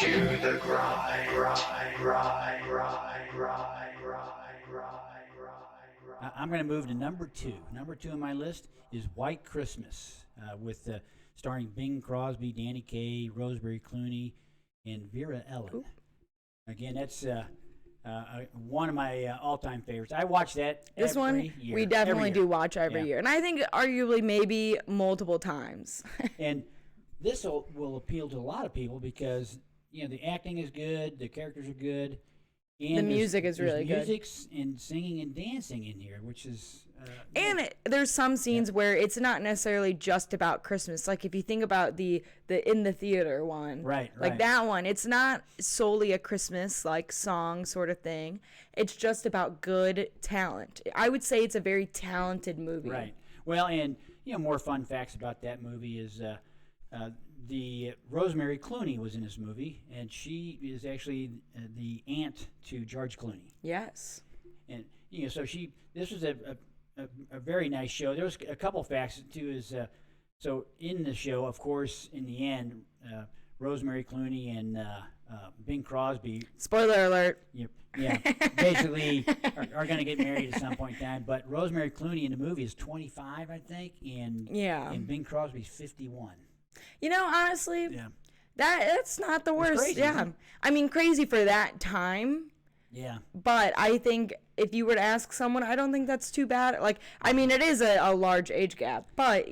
to the grind. I'm going to move to number two. Number two on my list is White Christmas, with starring Bing Crosby, Danny Kaye, Rosemary Clooney, and Vera Ellen. Ooh. Again, that's one of my all-time favorites. I watch that This every one year. we definitely every year. do watch every Yeah. year, and I think arguably maybe multiple times. And this will appeal to a lot of people because the acting is good, the characters are good, and The music is there's really good. Music's and singing and dancing in here, which is And there's some scenes where it's not necessarily just about Christmas. Like if you think about the in the theater one, Right. like that one, it's not solely a Christmas like song sort of thing. It's just about good talent. I would say it's a very talented movie. Right. Well, and more fun facts about that movie is the Rosemary Clooney was in this movie, and she is actually the aunt to George Clooney. Yes. And so this was a very nice show. There was a couple facts too. Is so in the show, of course, in the end, Rosemary Clooney and Bing Crosby. Spoiler alert. Basically are going to get married at some point in time. But Rosemary Clooney in the movie is 25, I think, and Bing Crosby's 51. Honestly, Yeah. that's not the worst. crazy, yeah. isn't it? I mean, crazy for that time. Yeah. But I think if you were to ask someone, I don't think that's too bad. Like, I mean, it is a large age gap, but,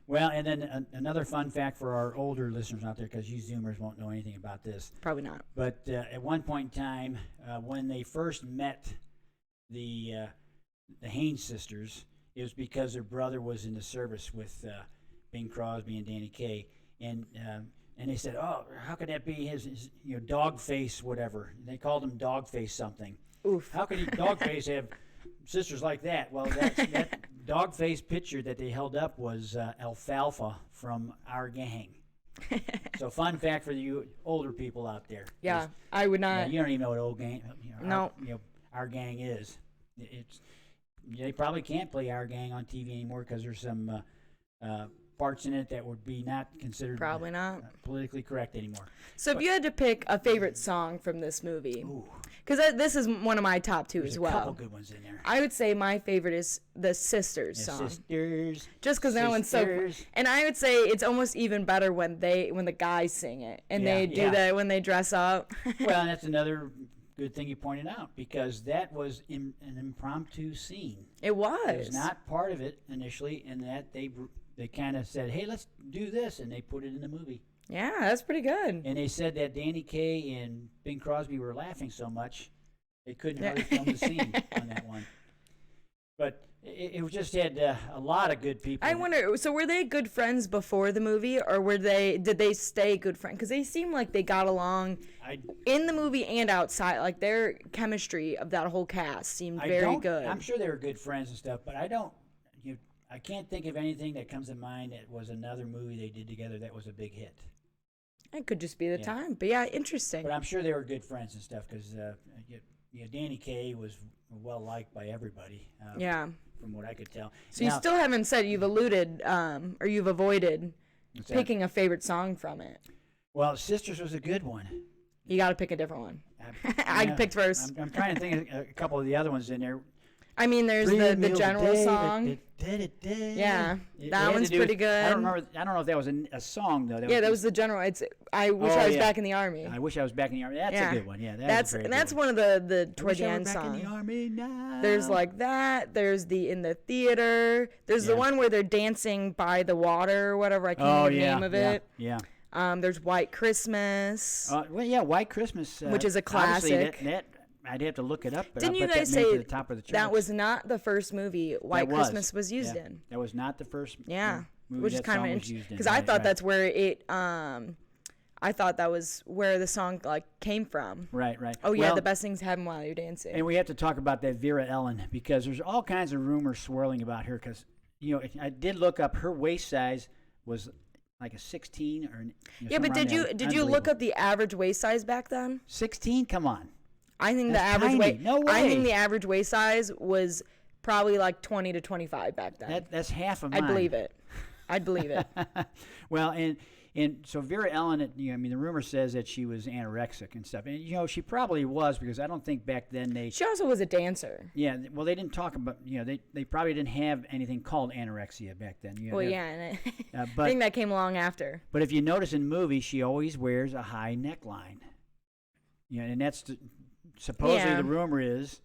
Well, and then another fun fact for our older listeners out there, because you Zoomers won't know anything about this. Probably not. But at one point in time, when they first met the Haynes sisters, it was because their brother was in the service with Bing Crosby and Danny Kaye, and they said, "Oh, how could that be his dog face, whatever?" They called him dog face something. Oof. How could he dog face have sisters like that? Well, that dog face picture that they held up was Alfalfa from Our Gang. So, fun fact for you older people out there. Yeah, I would not. You don't even know what old gang. No. Our Gang is. They probably can't play Our Gang on TV anymore because there's some parts in it that would be not considered Probably not. Politically correct anymore. So if you had to pick a favorite song from this movie, because this is one of my top two There's as a well. couple good ones in there. I would say my favorite is the Sisters song. Sisters. Just because that one's so, Sisters. and I would say it's almost even better when the guys sing it and Yeah, they do yeah. that when they dress up. Well, and that's another good thing you pointed out, because that was an impromptu scene. It was. It was not part of it initially, and that they kind of said, "Hey, let's do this," and they put it in the movie. Yeah, that's pretty good. And they said that Danny Kaye and Bing Crosby were laughing so much they couldn't hardly film the scene on that one. But it just had a lot of good people. I wonder. So were they good friends before the movie, or did they stay good friends? Because they seemed like they got along in the movie and outside. Like their chemistry of that whole cast seemed very good. I'm sure they were good friends and stuff, but I can't think of anything that comes to mind that was another movie they did together that was a big hit. It could just be the Yeah. time, but yeah, interesting. But I'm sure they were good friends and stuff, because Danny Kaye was well liked by everybody. Yeah. From what I could tell. So you still haven't said you've alluded, or you've avoided What's that? picking a favorite song from it. Well, Sisters was a good one. You got to pick a different one. I picked first. I'm trying to think of a couple of the other ones in there. I mean, there's the general song. Yeah, that one's pretty good. I don't know if that was a song though. That was the general. I wish I was back in the army. I wish I was back in the army. That's Yeah. a good one. Yeah, That's one of the I toward wish the I were end back in song. the army now. There's like that. There's the in the theater. There's the one where they're dancing by the water or whatever. I can't remember the name of it. Yeah. There's White Christmas. Well, yeah, White Christmas, Which is a obviously classic. That I'd have to look it up. But Didn't I'll you bet guys that made it say to the top of the charts. that was not the first movie White Christmas was used Yeah. in? That was not the first. Yeah, movie which is that kind of song was interesting used in. because I Right, thought right. that's where it. I thought that was where the song like came from. Right. Oh yeah, Well, the best things happen while you're dancing. And we have to talk about that Vera Ellen, because there's all kinds of rumors swirling about her. Because I did look up her waist size was like a 16 or yeah, but did you look up the average waist size back then? 16? Come on. I think That's the average tiny. weight. No I think way. the average waist size was probably like 20 to 25 back then. That's half of mine. I'd believe it. I'd believe it. Well, and And so Vera Ellen, I mean, the rumor says that she was anorexic and stuff. And, she probably was, because I don't think back then She also was a dancer. Yeah, well, they didn't talk about, they probably didn't have anything called anorexia back then. And I but, think that came along after. But if you notice in movies, she always wears a high neckline. And that's supposedly the rumor is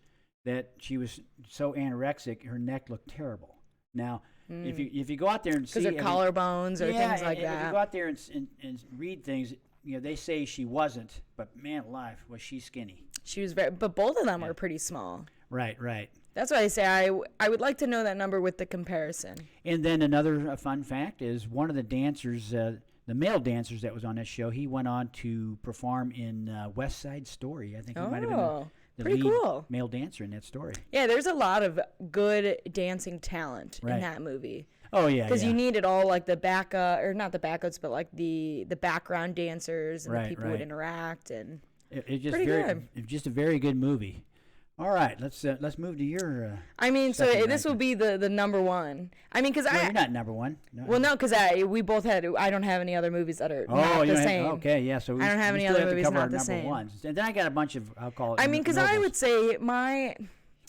that she was so anorexic, her neck looked terrible. Now, if you go out there and see, because of collarbones or things like that. If you go out there and read things, they say she wasn't, but man alive, was she skinny? She was but both of them were pretty small. Right. That's why I say I would like to know that number with the comparison. And then another fun fact is one of the dancers, the male dancers that was on this show, he went on to perform in West Side Story. I think he might have been the pretty lead cool male dancer in that story. Yeah, there's a lot of good dancing talent in that movie. Oh yeah, because you needed all like the or not the backups, but like the background dancers and the people would interact, and it's just good. It's just a very good movie. All right, let's move to your. I mean, so this will be the number one. I mean, because you're not number one. No. Well, no, because we both had. I don't have any other movies that are not the same. Okay, yeah. So I don't have any other movies not the same. Ones. And then I got a bunch of. I'll call it. I mean, because I would say my.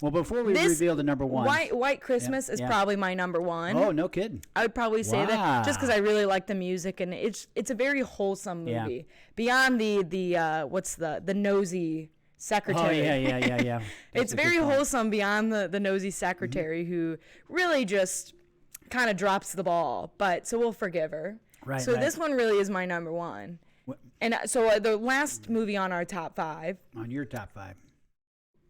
Well, before we reveal the number one, White Christmas is probably my number one. Oh, no kidding. I would probably say that just because I really like the music, and it's a very wholesome movie. Yeah. Beyond the what's the nosy secretary. Oh yeah. It's very wholesome beyond the nosy secretary who really just kind of drops the ball. But so we'll forgive her. Right. So this one really is my number one. And so the last movie on our top five. On your top five.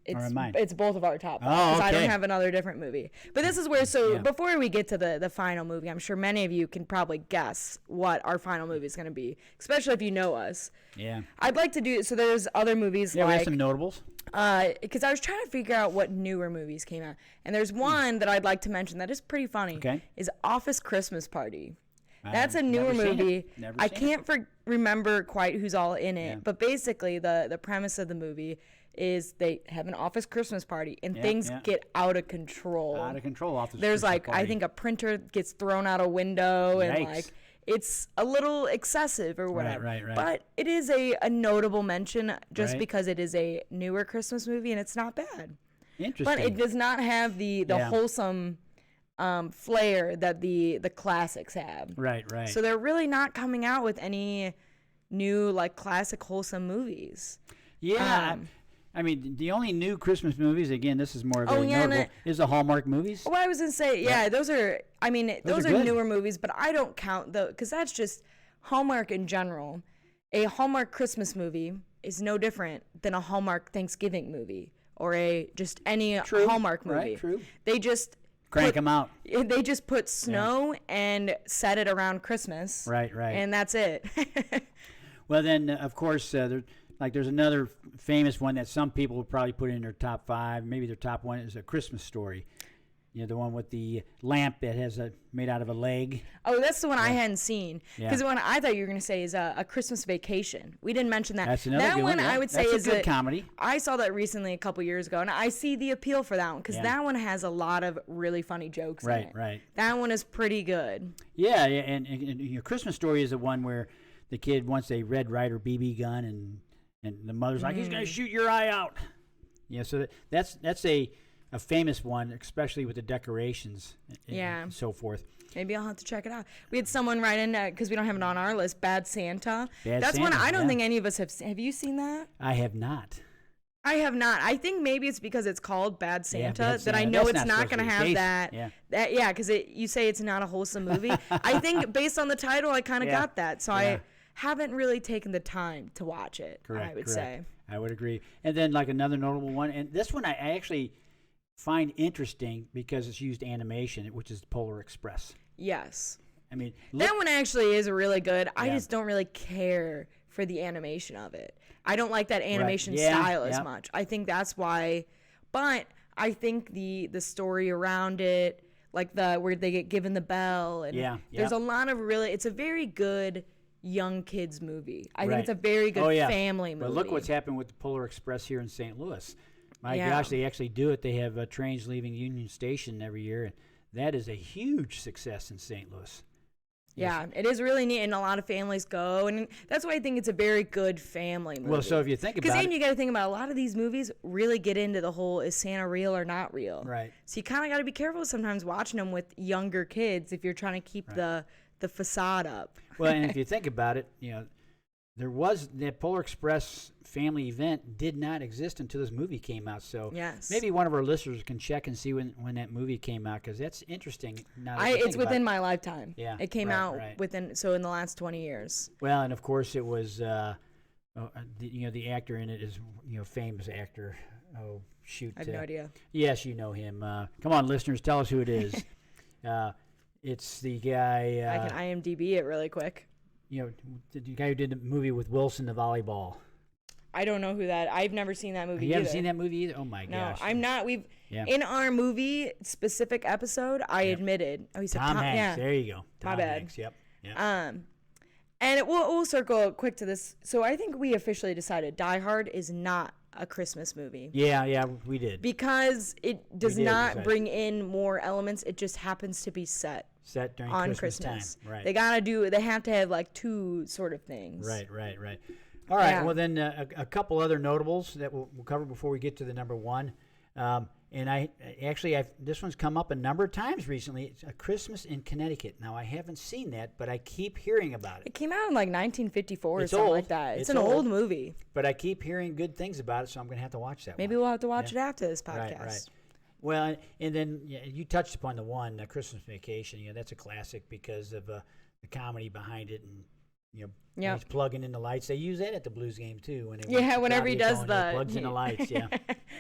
It's both of our top five, because I don't have another different movie. But this is where, before we get to the final movie, I'm sure many of you can probably guess what our final movie is going to be, especially if you know us. Yeah. I'd like to do, so there's other movies like... we have some notables. Because I was trying to figure out what newer movies came out. And there's one that I'd like to mention that is pretty funny. Okay. Is Office Christmas Party. That's a newer movie. I can't remember quite who's all in it, but basically the premise of the movie is they have an office Christmas party and things get out of control. There's like, I think a printer gets thrown out a window and like it's a little excessive or whatever. Right. But it is a notable mention just because it is a newer Christmas movie and it's not bad. Interesting. But it does not have the wholesome flair that the classics have. Right. So they're really not coming out with any new like classic wholesome movies. Yeah. I mean, the only new Christmas movies, again, this is more notable, is the Hallmark movies. Well, I was going to say, those are, I mean, those are newer movies, but I don't count because that's just Hallmark in general. A Hallmark Christmas movie is no different than a Hallmark Thanksgiving movie or just any Hallmark movie. Right, true. They just crank them out. They just put snow and set it around Christmas. Right. And that's it. Well, then, of course, there's another famous one that some people would probably put in their top five. Maybe their top one is A Christmas Story. The one with the lamp that has made out of a leg. Oh, that's the one I hadn't seen. Because the one I thought you were going to say is a Christmas Vacation. We didn't mention that. That's another good one. I would say is a good comedy. I saw that recently a couple years ago, and I see the appeal for that one because that one has a lot of really funny jokes in it. Right. That one is pretty good. Yeah, and your Christmas Story is the one where the kid wants a Red Ryder BB gun and the mother's like, he's going to shoot your eye out. Yeah, so that's a famous one, especially with the decorations and so forth. Maybe I'll have to check it out. We had someone write in, because we don't have it on our list, Bad Santa. That's one I don't think any of us have seen. Have you seen that? I have not. I have not. I think maybe it's because it's called Bad Santa that I know it's not going to have that. Yeah, because you say it's not a wholesome movie. I think based on the title, I kind of got that. So I haven't really taken the time to watch it. Correct. I would say. I would agree. And then like another notable one, and this one I actually find interesting because it's used animation, which is Polar Express. Yes. I mean, that one actually is really good. I just don't really care for the animation of it. I don't like that animation style as much. I think that's why. But I think the story around it, like where they get given the bell, and there's a lot of it's a very good young kids movie. I think it's a very good family movie. But look what's happened with the Polar Express here in St. Louis. My gosh, they actually do it. They have trains leaving Union Station every year, and that is a huge success in St. Louis. Yeah, it is really neat, and a lot of families go, and that's why I think it's a very good family movie. Well, so if you think about it. Because then you got to think about a lot of these movies really get into the whole, is Santa real or not real? Right. So you kind of got to be careful sometimes watching them with younger kids if you're trying to keep the facade up. Well, and if you think about it, there was that Polar Express family event did not exist until this movie came out. So Yes. maybe one of our listeners can check and see when that movie came out, because that's interesting. Now that you It's think about within it. my lifetime. Yeah, It came right, out right. in the last 20 years. Well, and of course it was the actor in it is famous actor. Oh shoot! I have no idea. Yes, you know him. Come on, listeners, tell us who it is. It's the guy. I can IMDb it really quick. The guy who did the movie with Wilson, the volleyball. I don't know who that. I've never seen that movie. You haven't either. seen that movie either? Oh my No, gosh! I'm not. Yeah. In our movie specific episode, I admitted. Oh, he said Tom Hanks. Yeah. There you go. My Tom bad. Hanks. Yep. And we'll circle quick to this. So I think we officially decided Die Hard is not a Christmas movie. Yeah, we did. Because it does did not decide. bring in more elements. It just happens to be set During on Christmas time. Right. They have to have like two sort of things. Right. All right. Yeah. Well, then a couple other notables that we'll cover before we get to the number one. And this one's come up a number of times recently. It's A Christmas in Connecticut. Now, I haven't seen that, but I keep hearing about it. It came out in like 1954 or It's something old. like that. It's It's an old. old movie. But I keep hearing good things about it, so I'm going to have to watch that Maybe one. we'll have to watch it after this podcast. Right. Well, and then you touched upon the one, Christmas Vacation. That's a classic because of the comedy behind it, and when he's plugging in the lights. They use that at the Blues game too. Whenever he does plugs in the lights. Yeah,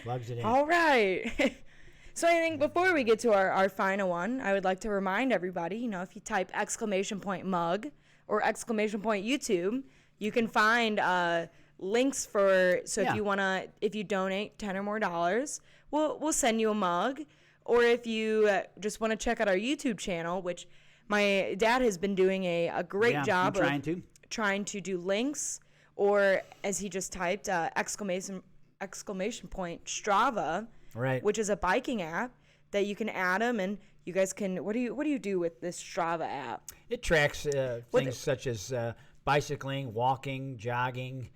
plugs it in. All right. So I think before we get to our final one, I would like to remind everybody, if you type !mug or !YouTube, you can find links for, if you donate $10 or more, we'll send you a mug. Or if you just want to check out our YouTube channel, which my dad has been doing a great job I'm of trying to do links, or as he just typed, exclamation point Strava, right, which is a biking app that you can add them, and you guys can. What do you do with this Strava app? It tracks things such as bicycling, walking, jogging,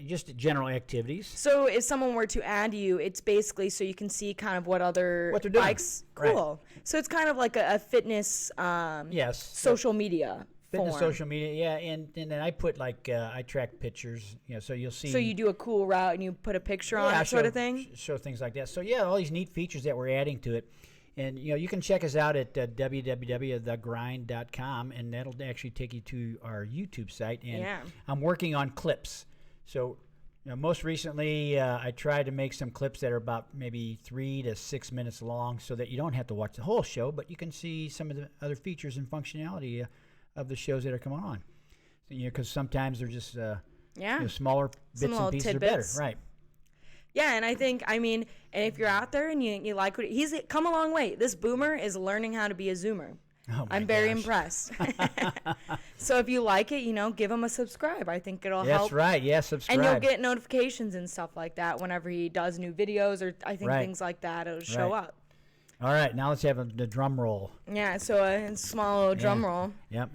just general activities. So if someone were to add you, it's basically so you can see kind of what other What they're doing. bikes. Cool. Right. So it's kind of like a fitness social media. Fitness form. social media, yeah, and then I put I track pictures, so you'll see. So you do a cool route and you put a picture on it, sort of thing. Show things like that. So all these neat features that we're adding to it, and you can check us out at www.thegrind.com, and that'll actually take you to our YouTube site. And I'm working on clips. So most recently, I tried to make some clips that are about maybe 3 to 6 minutes long, so that you don't have to watch the whole show, but you can see some of the other features and functionality of the shows that are coming on. So, because sometimes they're just smaller bits and pieces are better, right? Yeah, and I think, and if you're out there and you like what he's come a long way. This boomer is learning how to be a Zoomer. Oh my I'm very gosh. impressed. So if you like it, give him a subscribe. I think it'll help. That's right. Yeah, subscribe. And you'll get notifications and stuff like that whenever he does new videos, or I think things like that. It'll show up. All right, now let's have the drum roll. Yeah, so a small little drum roll. Yep.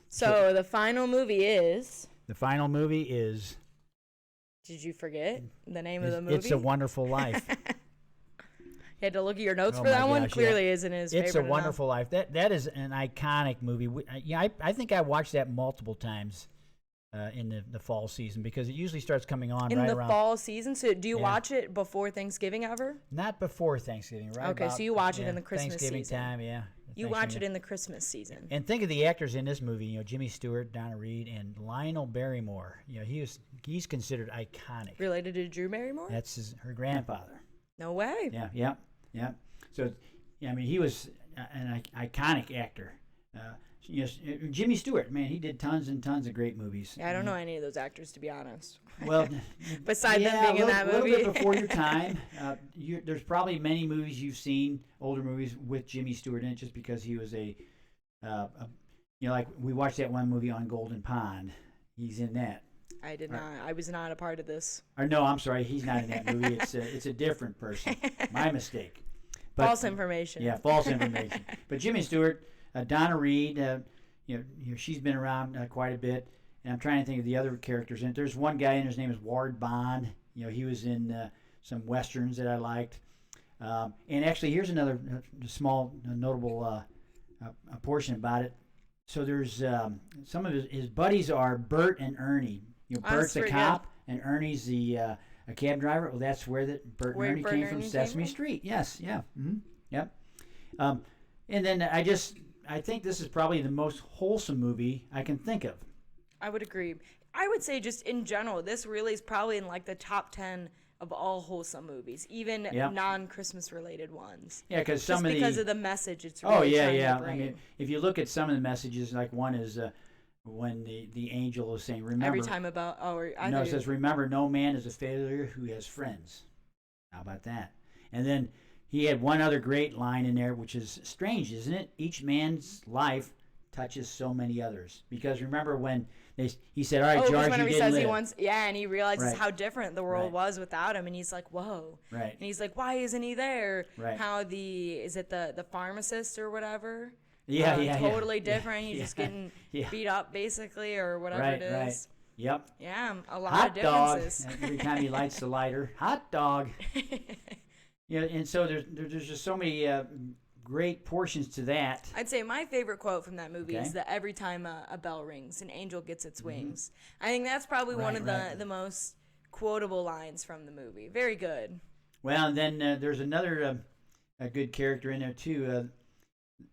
So the final movie is... The final movie is... Did you forget the name of the movie? It's a Wonderful Life. You had to look at your notes for that one? Clearly isn't his favorite It's a enough. Wonderful Life. That is an iconic movie. I think I watched that multiple times in the fall season, because it usually starts coming on in right the around... fall season? So do you watch it before Thanksgiving ever? Not before Thanksgiving, right? Okay, so you watch it in the Christmas Thanksgiving season. time, yeah. You watch it in the Christmas season. And think of the actors in this movie, Jimmy Stewart, Donna Reed, and Lionel Barrymore. He's considered iconic. Related to Drew Barrymore? That's her grandfather. No way. Yeah. So, he was an iconic actor. Jimmy Stewart, man, he did tons and tons of great movies. Yeah, I don't know any of those actors, to be honest. Well, besides them being in that movie. A little bit before your time. There's probably many movies you've seen, older movies with Jimmy Stewart in it, just because he was like we watched that one movie on Golden Pond. He's in that. I did not. I was not a part of this. Or no, I'm sorry, he's not in that movie. It's a different person. My mistake. False information. Yeah, false information. But Jimmy Stewart, Donna Reed, she's been around quite a bit. And I'm trying to think of the other characters. And there's one guy in there, his name is Ward Bond. He was in some westerns that I liked. And actually, here's another small notable a portion about it. So there's some of his buddies are Bert and Ernie. Bert's a cop, and Ernie's a cab driver. Well, that's where Bert and Ernie came from, Sesame Street. Yes, yeah, yep. And then I think this is probably the most wholesome movie I can think of. I would agree. I would say just in general, this really is probably in like the top 10 of all wholesome movies, even non-Christmas related ones. Yeah, because because of the message it's really trying to bring. I mean, if you look at some of the messages, like one is when the angel is saying, "Remember." Every time about it says, "Remember, no man is a failure who has friends." How about that? And then he had one other great line in there, which is strange, isn't it? Each man's life touches so many others. Because remember when he said, "All right, George, whenever you he didn't says live." And he realizes how different the world was without him, and he's like, "Whoa!" Right. And he's like, "Why isn't he there?" Right. How is it the pharmacist or whatever? Totally different. He's just getting beat up basically, or whatever it is. Right. Yep. Yeah, a lot of differences. Hot dog. Every time he lights the lighter, hot dog. And so there's just so many great portions to that. I'd say my favorite quote from that movie is that every time a bell rings, an angel gets its wings. I think that's probably one of the most quotable lines from the movie. Very good. Well, and then there's another a good character in there too.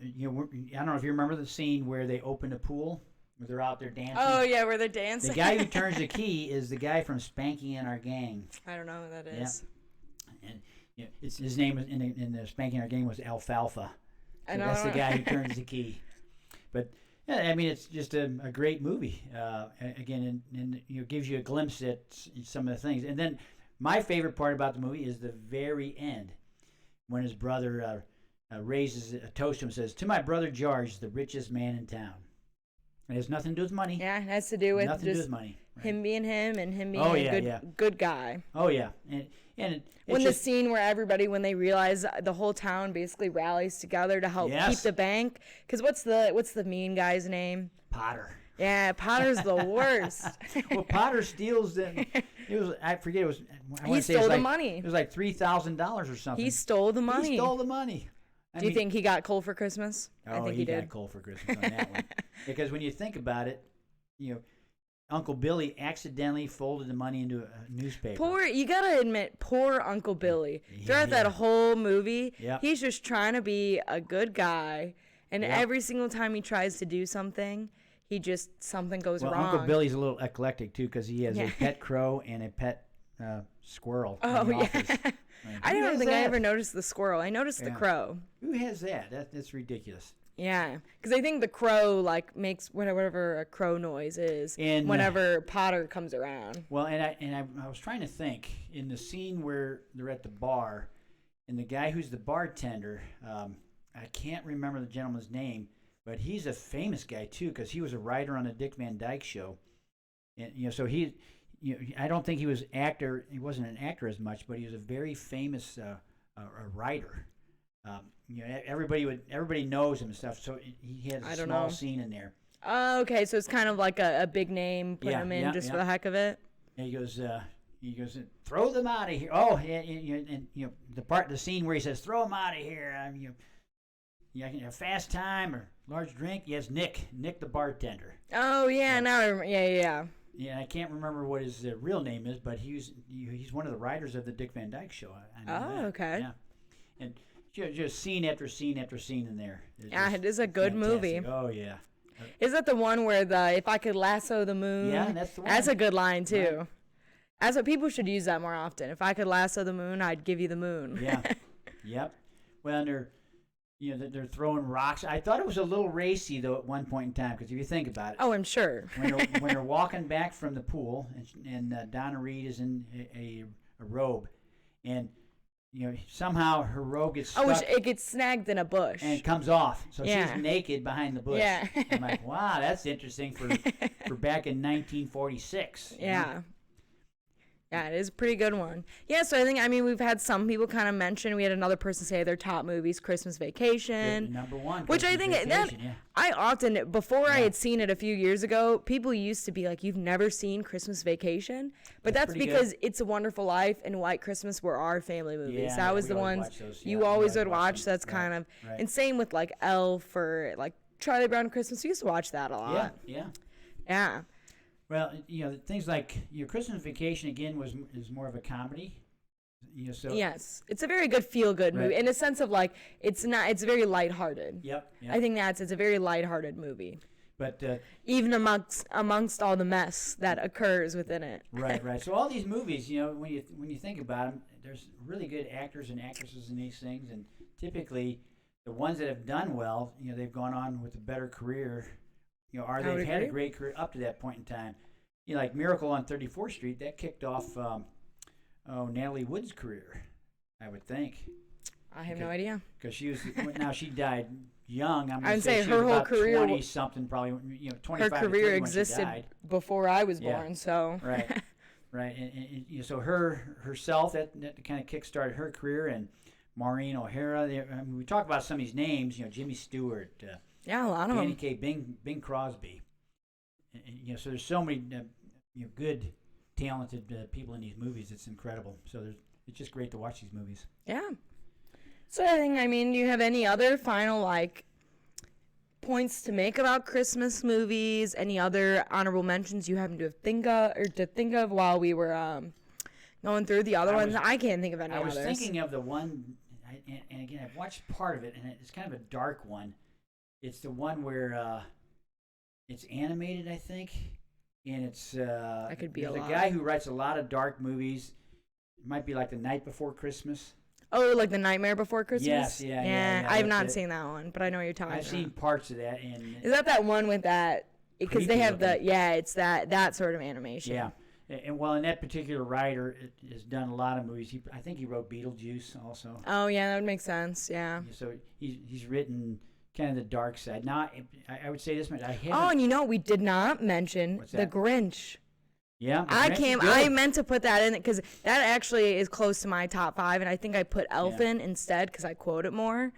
I don't know if you remember the scene where they open a pool, where they're out there dancing. Oh yeah, where they're dancing. The guy who turns the key is the guy from Spanking in Our Gang. I don't know who that is. Yeah. And his name in the Spanking in Our Gang was Alfalfa. So that's the guy who turns the key. But yeah, I mean, it's just a great movie. Again, and gives you a glimpse at some of the things. And then my favorite part about the movie is the very end, when his brother raises a toast to him and says, "To my brother George, the richest man in town." It has nothing to do with money. Yeah, it has to do with nothing to do with money. Right. Him being him and him being a good guy. Oh yeah, and the scene where everybody, when they realize the whole town basically rallies together to help keep the bank. Because what's the mean guy's name? Potter. Yeah, Potter's the worst. Well, Potter steals the. I forget. It was. He stole the money. It was like $3,000 or something. He stole the money. He stole the money. Do you think he got coal for Christmas? I think he did. Got coal for Christmas on that one. Because when you think about it, Uncle Billy accidentally folded the money into a newspaper. You gotta admit, poor Uncle Billy. Throughout that whole movie, he's just trying to be a good guy, and every single time he tries to do something, something goes wrong. Uncle Billy's a little eclectic too, because he has a pet crow and a pet squirrel. Oh yeah. I don't think I ever noticed the squirrel. I noticed the crow. Who has that? That's ridiculous. Yeah, because I think the crow makes whatever a crow noise is whenever Potter comes around. Well, and I was trying to think in the scene where they're at the bar, and the guy who's the bartender, I can't remember the gentleman's name, but he's a famous guy too, because he was a writer on the Dick Van Dyke Show, and so he. I don't think he was actor. He wasn't an actor as much, but he was a very famous writer. Everybody knows him and stuff. So he has a small scene in there. Oh, okay. So it's kind of like a big name, put him in just for the heck of it. And he goes, throw them out of here. Oh, and the scene where he says, throw them out of here. A fast time or large drink. Yes, Nick the bartender. Oh yeah, now I remember. Yeah. Yeah, I can't remember what his real name is, but he's one of the writers of the Dick Van Dyke Show. I know that. Okay. Yeah, and just scene after scene after scene in there. It is a good movie. Oh yeah. Is that the one where if I could lasso the moon? Yeah, that's the one. That's a good line too. Right. That's what people should use that more often. If I could lasso the moon, I'd give you the moon. Yeah. Yep. Well, they're throwing rocks. I thought it was a little racy though at one point in time, because if you think about it. Oh, I'm sure. when they're walking back from the pool, and Donna Reed is in a robe, and somehow her robe gets stuck. Oh, it gets snagged in a bush. And it comes off, so she's naked behind the bush. Yeah. I'm like, wow, that's interesting for back in 1946. Yeah. Yeah, it is a pretty good one. Yeah, so I mean, we've had some people kind of mention. We had another person say their top movies, Christmas Vacation. Number one. Which I think I often, before I had seen it a few years ago, people used to be like, "You've never seen Christmas Vacation?" But that's because It's a Wonderful Life and White Christmas were our family movies. Yeah, that was the ones you always would watch. That's kind of, and same with like Elf or like Charlie Brown Christmas. We used to watch that a lot. Yeah. Well, things like Christmas Vacation again is more of a comedy. So yes, it's a very good feel-good movie in a sense of like it's very lighthearted. Yep. I think it's a very lighthearted movie. But even amongst all the mess that occurs within it. Right. So all these movies, when you think about them, there's really good actors and actresses in these things, and typically the ones that have done well, they've gone on with a better career. Or they've had a great career up to that point in time. Like Miracle on 34th Street, that kicked off Natalie Wood's career, I would think. I have no idea. Because she died young. I'm I'd say her whole career 20 something, probably 25. Her career existed before I was born, so. Right. And so herself that kind of kickstarted her career, and Maureen O'Hara. We talk about some of these names. Jimmy Stewart. A lot of Danny them. Kaye, Bing Crosby. So there's so many good, talented people in these movies. It's incredible. So it's just great to watch these movies. Yeah. So I mean, do you have any other final points to make about Christmas movies? Any other honorable mentions you happen to think of while we were going through the other ones? I can't think of any others. I was thinking of the one, and again, I've watched part of it, and it's kind of a dark one. It's the one where it's animated, I think, and it's that could be there's a guy who writes a lot of dark movies. It might be like The Night Before Christmas. Oh, like The Nightmare Before Christmas? Yes, yeah. I have not seen that one, but I know what you're talking about. I've seen parts of that. And is that one with that? Because they have it's that sort of animation. Yeah. And that particular writer has done a lot of movies. I think he wrote Beetlejuice also. Oh, yeah, that would make sense, yeah. So he's written kind of the dark side. Now, I would say this much. And we did not mention The Grinch. Yeah, I meant to put that in because that actually is close to my top 5, and I think I put Elf in instead because I quote it more.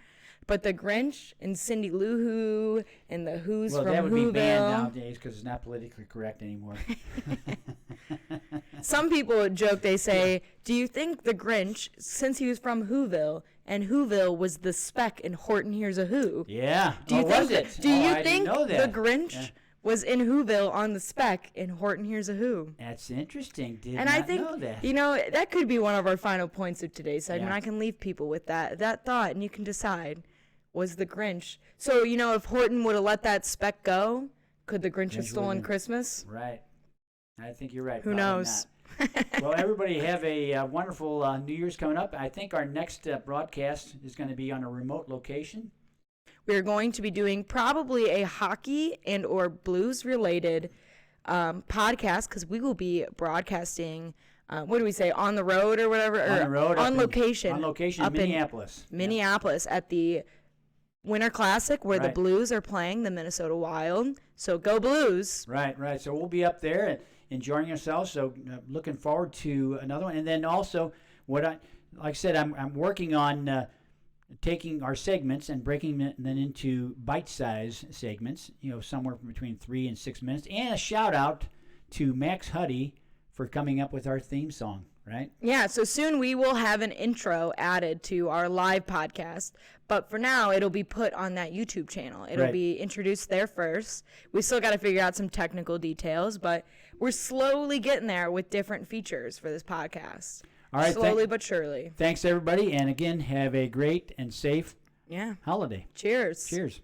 But The Grinch and Cindy Lou Who and the Who's from Whoville. Well, that would be banned nowadays because it's not politically correct anymore. Some people joke, they say, do you think the Grinch, since he was from Whoville, and Whoville was the speck in Horton Hears a Who? Yeah. Do you think the Grinch Yeah. was in Whoville on the speck in Horton Hears a Who? That's interesting. I think, know that. That could be one of our final points of today's segment. Yeah. I can leave people with that thought, and you can decide, was the Grinch. So, if Horton would have let that speck go, could the Grinch have stolen Christmas? Right. I think you're right. Who knows? Well, everybody have a wonderful New Year's coming up. I think our next broadcast is going to be on a remote location. We're going to be doing probably a hockey and or blues related podcast because we will be broadcasting, what do we say, on the road or whatever? On the road. On location. On location in Minneapolis. Minneapolis at the Winter Classic where the Blues are playing the Minnesota Wild. So go Blues. Right. So we'll be up there and enjoying ourselves. So looking forward to another one. And then also, like I said, I'm working on taking our segments and breaking them into bite-sized segments, somewhere between 3 and 6 minutes. And a shout-out to Max Huddy for coming up with our theme song, right? Yeah, so soon we will have an intro added to our live podcast. But for now, it'll be put on that YouTube channel. It'll be introduced there first. We still got to figure out some technical details, but we're slowly getting there with different features for this podcast. All right, slowly but surely. Thanks, everybody. And again, have a great and safe holiday. Cheers. Cheers.